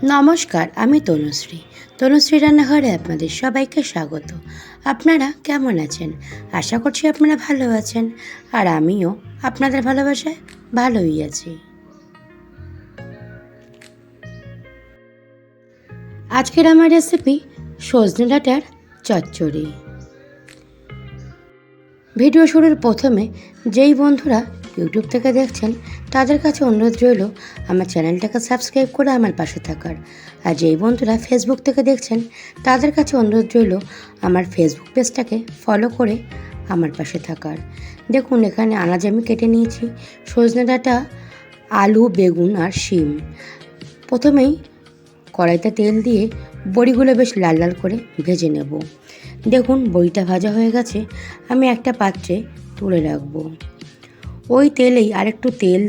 নমস্কার, আমি তনুশ্রী রান্নাঘরে আপনাদের সবাইকে স্বাগত। আপনারা কেমন আছেন? আশা করছি আপনারা ভালো আছেন, আর আমিও আপনাদের ভালোবাসায় ভালোই আছি। আজকের আমার রেসিপি সজনে ডাঁটার চচ্চড়ি। ভিডিও শুরুর প্রথমে যেই বন্ধুরা ইউটিউব থেকে দেখছেন তাদের কাছে অনুরোধ রইল আমার চ্যানেলটাকে সাবস্ক্রাইব করে আমার পাশে থাকার, আর যেই বন্ধুরা ফেসবুক থেকে দেখছেন তাদের কাছে অনুরোধ রইল আমার ফেসবুক পেজটাকে ফলো করে আমার পাশে থাকার। দেখুন, এখানে আনাজ আমি কেটে নিয়েছি, সজনে ডাঁটা, আলু, বেগুন আর শিম। প্রথমেই কড়াইতে তেল দিয়ে বড়িগুলো বেশ লাল লাল করে ভেজে নেব। দেখুন, বড়িটা ভাজা হয়ে গেছে, আমি একটা পাত্রে তুলে রাখবো। ওই তেলেই আরেকটু তেল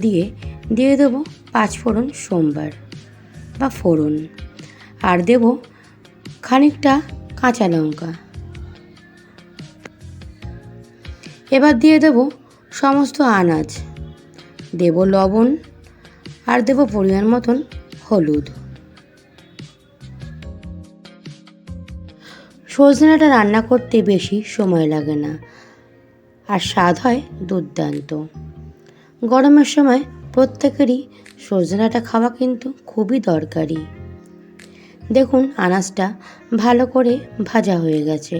দিয়ে দেব 5 ফোড়ন সোমবার বা ফোড়ন, আর দেব খানিকটা কাঁচা লঙ্কা। এবার দিয়ে দেব সমস্ত আনাজ, দেব লবণ, আর দেব পরিমাণ মতন হলুদ। সজনে ডাঁটা রান্না করতে বেশি সময় লাগে না, আর স্বাদ হয় দুর্দান্ত। গরমের সময় প্রত্যেকেরই সজনে ডাঁটা খাওয়া কিন্তু খুবই দরকারি। দেখুন, আনাজটা ভালো করে ভাজা হয়ে গেছে।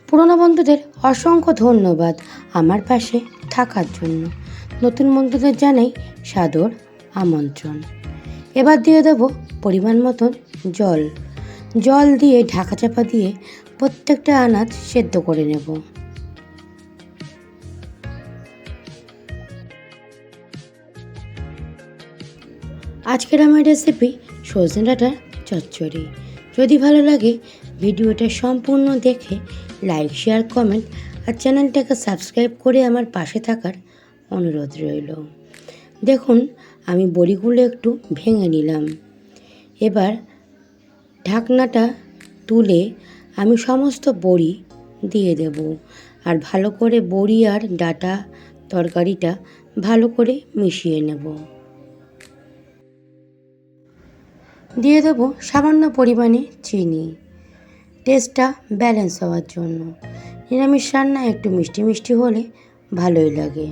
পুরনো বন্ধুদের অসংখ্য ধন্যবাদ আমার পাশে থাকার জন্য। নতুন বন্ধুদের জানাই সাদর আমন্ত্রণ। এবার দিয়ে দেব পরিমাণ মতন জল দিয়ে ঢাকা চাপা দিয়ে প্রত্যেকটা আনাজ সেদ্ধ করে নেব। আজকের আমার রেসিপি সজনে ডাঁটার চচ্চড়ি। যদি ভালো লাগে ভিডিওটা সম্পূর্ণ দেখে লাইক, শেয়ার, কমেন্ট আর চ্যানেলটাকে সাবস্ক্রাইব করে আমার পাশে থাকার অনুরোধ রইল। দেখুন, আমি বড়িগুলো একটু ভেঙে নিলাম। এবার ঢাকনাটা তুলে আমি সমস্ত বড়ি দিয়ে দেব, আর ভালো করে বড়ি আর ডাঁটা তরকারিটা ভালো করে মিশিয়ে নেব। দিয়ে দেব সামান্য পরিমাণে চিনি, টেস্টটা ব্যালেন্স হওয়ার জন্য। নিরামিষ রান্না একটু মিষ্টি মিষ্টি হলে ভালোই লাগে।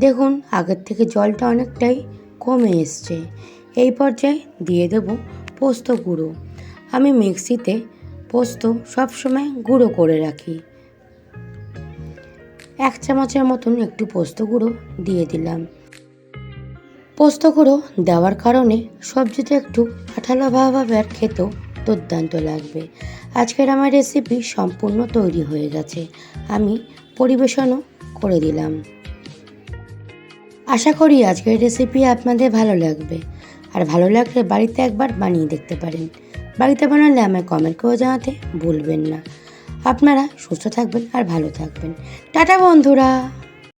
দেখুন, আগের থেকে জলটা অনেকটাই কমে এসছে। এই পর্যায়ে দিয়ে দেব পোস্ত গুঁড়ো। আমি মিক্সিতে পোস্ত সবসময় গুঁড়ো করে রাখি। 1 চামচের মতন একটু পোস্ত গুঁড়ো দিয়ে দিলাম। পোস্ত গুঁড়ো দেওয়ার কারণে সবজিটা একটু আঠালো ভাব হবে, আর খেতেও দুর্দান্ত লাগবে। আজকের আমার রেসিপি সম্পূর্ণ তৈরি হয়ে গেছে, আমি পরিবেশনও করে দিলাম। আশা করি আজকের রেসিপি আপনাদের ভালো লাগবে, আর ভালো লাগলে বাড়িতে একবার বানিয়ে দেখতে পারেন। বাড়িতে বানালে আমায় কমেন্ট করে জানাতে ভুলবেন না। আপনারা সুস্থ থাকবেন আর ভালো থাকবেন। টাটা বন্ধুরা।